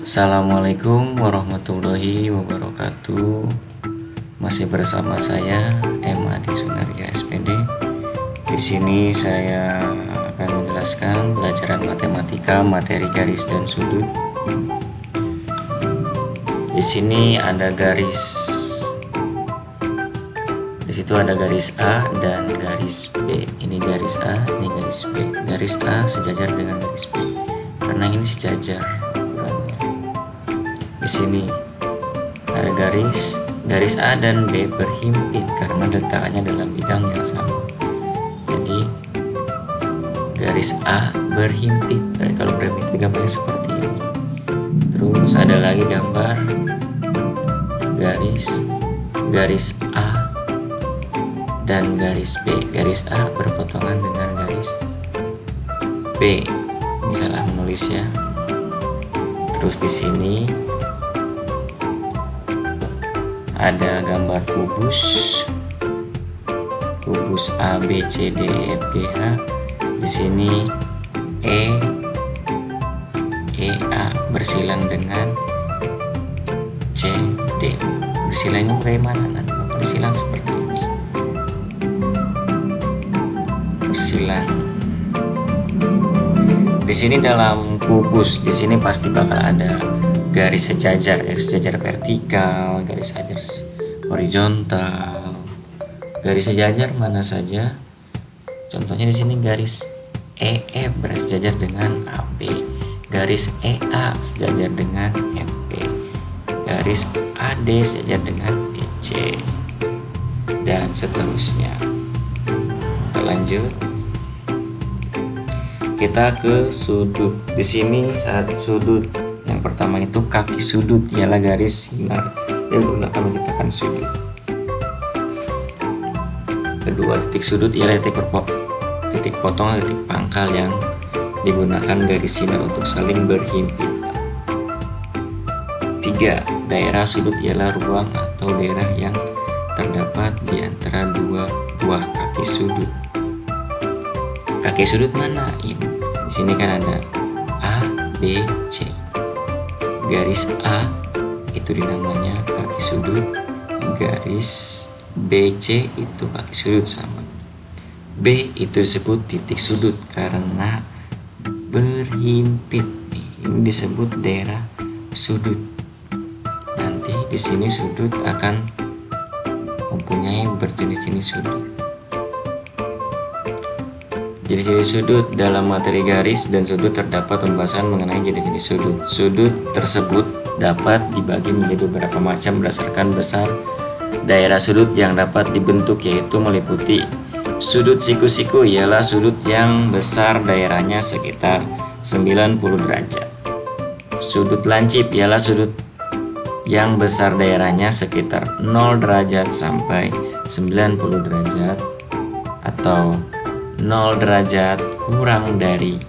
Assalamualaikum warahmatullahi wabarakatuh. Masih bersama saya M. Adi Sunaria SPD. Di sini saya akan menjelaskan pelajaran matematika materi garis dan sudut. Di sini ada garis. Di situ ada garis A dan garis B. Ini garis A, ini garis B. Garis A sejajar dengan garis B. Karena ini sejajar. Di sini ada garis A dan B berhimpit karena letaknya dalam bidang yang sama. Jadi garis A berhimpit. Kalau berhimpit gambarnya seperti ini. Terus ada lagi gambar garis A dan garis B. Garis A berpotongan dengan garis B. Ini salah menulis ya. Terus di sini ada gambar kubus A B C D E F G H. Di sini E A bersilang dengan C D. Bersilangnya bagaimana? Nanti bersilang seperti ini. Bersilang. Di sini dalam kubus, di sini pasti bakal ada garis sejajar vertikal, garis sejajar horizontal, garis sejajar mana saja. Contohnya di sini garis EF bersejajar dengan AB, garis EA sejajar dengan FB, garis AD sejajar dengan BC, dan seterusnya. Kita lanjut. Kita ke sudut. Di sini saat sudut yang pertama itu kaki sudut ialah garis sinar yang digunakan menciptakan sudut. Kedua, titik sudut ialah titik potong atau titik pangkal yang digunakan garis sinar untuk saling berhimpitan. Tiga, daerah sudut ialah ruang atau daerah yang terdapat di antara dua buah kaki sudut. Kaki sudut mana? Ini. Di sini kan ada A, B, C. Garis A itu dinamanya kaki sudut, garis BC itu kaki sudut sama. B itu disebut titik sudut karena berhimpit. Ini disebut daerah sudut. Nanti di sini sudut akan mempunyai berjenis-jenis sudut. Jenis-jenis sudut dalam materi garis dan sudut terdapat pembahasan mengenai jenis-jenis sudut. Sudut tersebut dapat dibagi menjadi beberapa macam berdasarkan besar daerah sudut yang dapat dibentuk, yaitu meliputi sudut siku-siku ialah sudut yang besar daerahnya sekitar 90 derajat. Sudut lancip ialah sudut yang besar daerahnya sekitar 0 derajat sampai 90 derajat atau 0 derajat kurang dari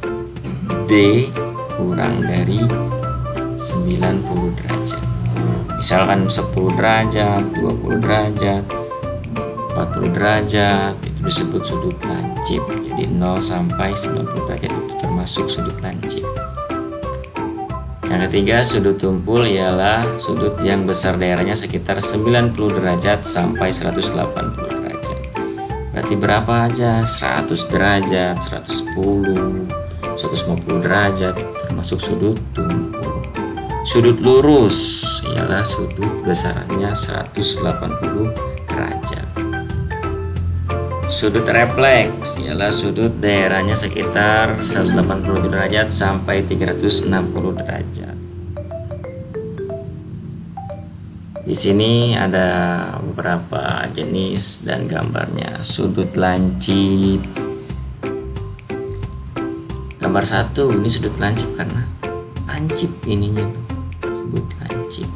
D kurang dari 90 derajat. Misalkan 10 derajat, 20 derajat, 40 derajat itu disebut sudut lancip. Jadi 0 sampai 90 derajat itu termasuk sudut lancip. Yang ketiga, sudut tumpul ialah sudut yang besar daerahnya sekitar 90 derajat sampai 180 derajat. Berarti berapa aja? 100 derajat, 110, 150 derajat termasuk sudut tumpul. Sudut lurus ialah sudut besarannya 180 derajat. Sudut refleks ialah sudut daerahnya sekitar 180 derajat sampai 360 derajat. Di sini ada beberapa jenis dan gambarnya. Sudut lancip. Gambar 1 ini sudut lancip karena lancip ininya tuh. Sudut lancip.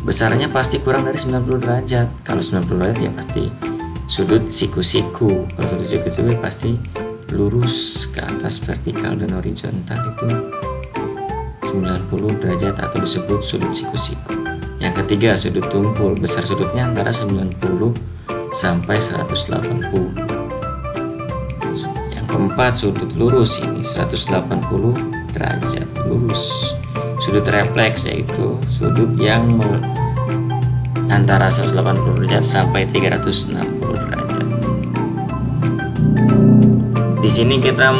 Besarnya pasti kurang dari 90 derajat. Kalau 90 derajat ya pasti sudut siku-siku. Kalau sudut siku-siku pasti lurus ke atas vertikal dan horizontal itu 90 derajat atau disebut sudut siku-siku. Yang ketiga, sudut tumpul. Besar sudutnya antara 90 sampai 180. Yang keempat, sudut lurus ini 180 derajat lurus. Sudut refleks yaitu sudut yang antara 180 derajat sampai 360 derajat. Di sini kita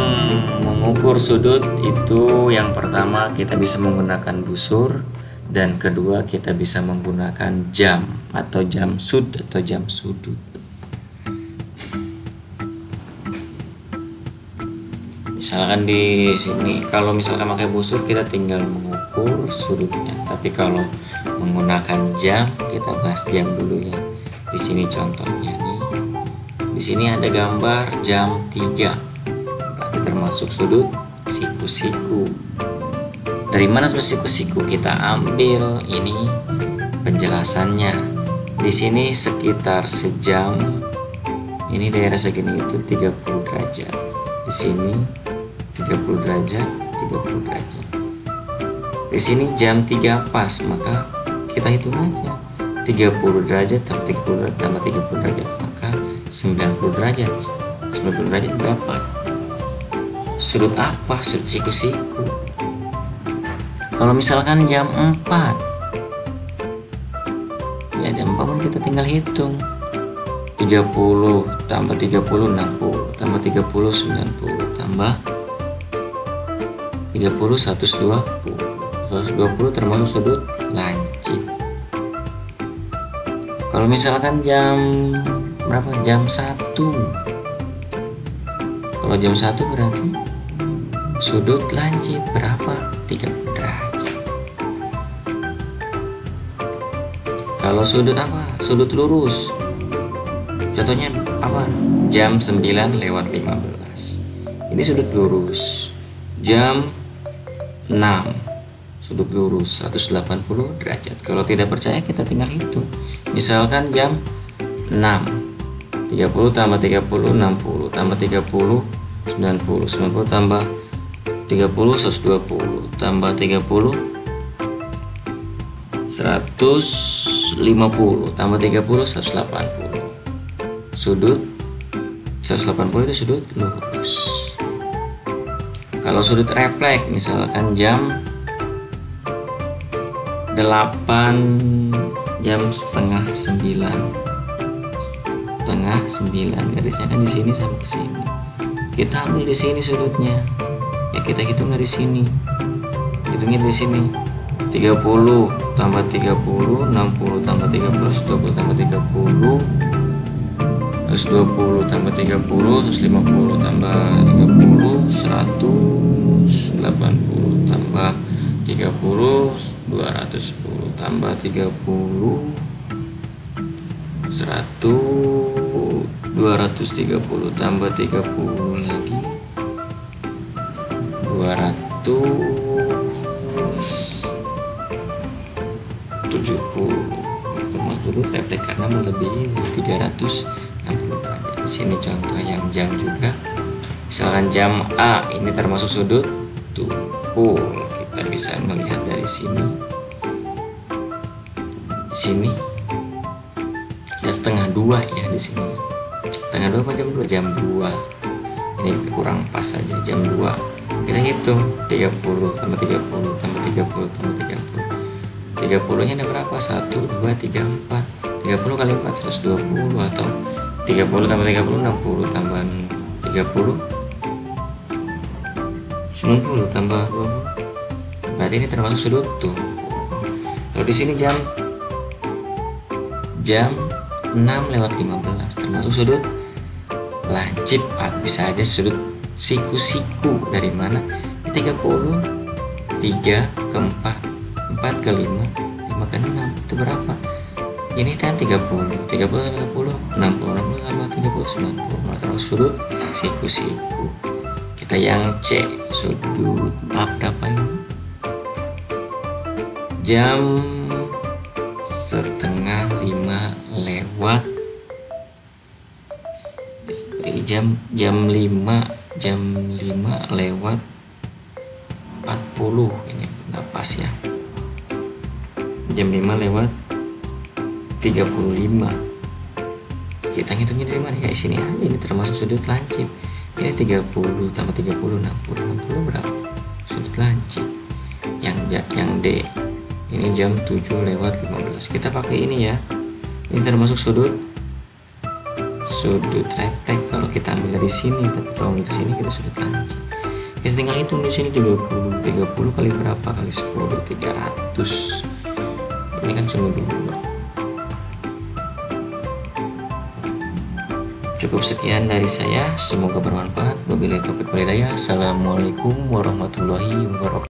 mengukur sudut itu, yang pertama kita bisa menggunakan busur, dan kedua kita bisa menggunakan jam atau jam sud atau jam sudut. Misalkan di sini kalau misalkan pakai busur kita tinggal mengukur sudutnya, tapi kalau menggunakan jam kita bahas jam dulu ya. Di sini contohnya nih. Di sini ada gambar jam 3. Berarti termasuk sudut siku-siku. Dari mana sudut siku-siku? Kita ambil ini penjelasannya. Di sini sekitar sejam. Ini daerah segini itu 30 derajat. Di sini 30 derajat, 30 derajat. Di sini jam 3 pas, maka kita hitung aja. 30 derajat tambah 30 derajat, maka 90 derajat. 90 derajat berapa? Sudut apa? Sudut siku-siku. Kalau misalkan jam 4, ya jam 4 pun kita tinggal hitung. 30 tambah 30 60, tambah 30 90, tambah 30 120. 120 termasuk sudut lancip. Kalau misalkan jam berapa? Jam 1. Kalau jam 1 berarti sudut lancip berapa? 30 derajat. Kalau sudut apa? Sudut lurus. Contohnya apa? Jam 9 lewat 15. Ini sudut lurus. Jam 6. Sudut lurus 180 derajat. Kalau tidak percaya kita tinggal hitung. Misalkan jam 6. 30 tambah 30 60, tambah 30 90, 90 tambah 30 120, tambah 30 150, tambah 30 180. Sudut 180 itu sudut lurus. Kalau sudut refleks misalkan jam 8, jam setengah 9, garisnya kan di sini sampai ke sini. Kita ambil di sini sudutnya. Ya kita hitung dari sini. Hitungnya dari sini. 30 tambah 30, 60 tambah 30, 120 tambah 30, 120 tambah 30, 150 tambah 30, 180 tambah 30, 210 tambah 30, 230 tambah 30 lagi 270. Termasuk sudut refleks karena melebihi 360 derajat. Di sini contoh yang jam juga. Misalkan jam A ini termasuk sudut tumpul. Kita bisa melihat dari sini. Di sini ya setengah 2 ya di sini. Setengah 2 apa jam 2? Jam 2. Ini kurang pas saja jam 2. Kita hitung 30 tambah 30 tambah 30 tambah 30. 30 nya ada berapa? 1 2 3 4. 30 kali 4 120 atau 30 tambah 30 60 tambah 30 90 tambah 20. Berarti ini termasuk sudut tuh. Kalau di sini jam 6 lewat 15 termasuk sudut lancip, bisa aja sudut siku-siku. Dari mana? 30 3 ke 4 4 ke 5 5 ke 6 itu berapa? Ini kan 30 tambah 30 60 tambah 30 90, termasuk sudut siku-siku. Kita yang C, sudut berapa ini? Jam setengah 5 lewat jam 5 lewat 40. Ini nggak pas ya. Jam 5 lewat 35. Kita ngitungnya dari mana ya? Sini aja, ini termasuk sudut lancip. Ini 30 tambah 30 60 berapa? sudut lancip. Yang D ini jam 7:15. Kita pakai ini ya. Ini termasuk sudut refleks kalau kita ambil dari sini, tapi kalau ambil dari sini kita sudut lancip. Kita tinggal hitung di sini 30 kali berapa kali 10, 300. Ini kan cuma 2. Cukup sekian dari saya, semoga bermanfaat. Wabillahi taufiq wal hidayah. Assalamualaikum warahmatullahi wabarakatuh.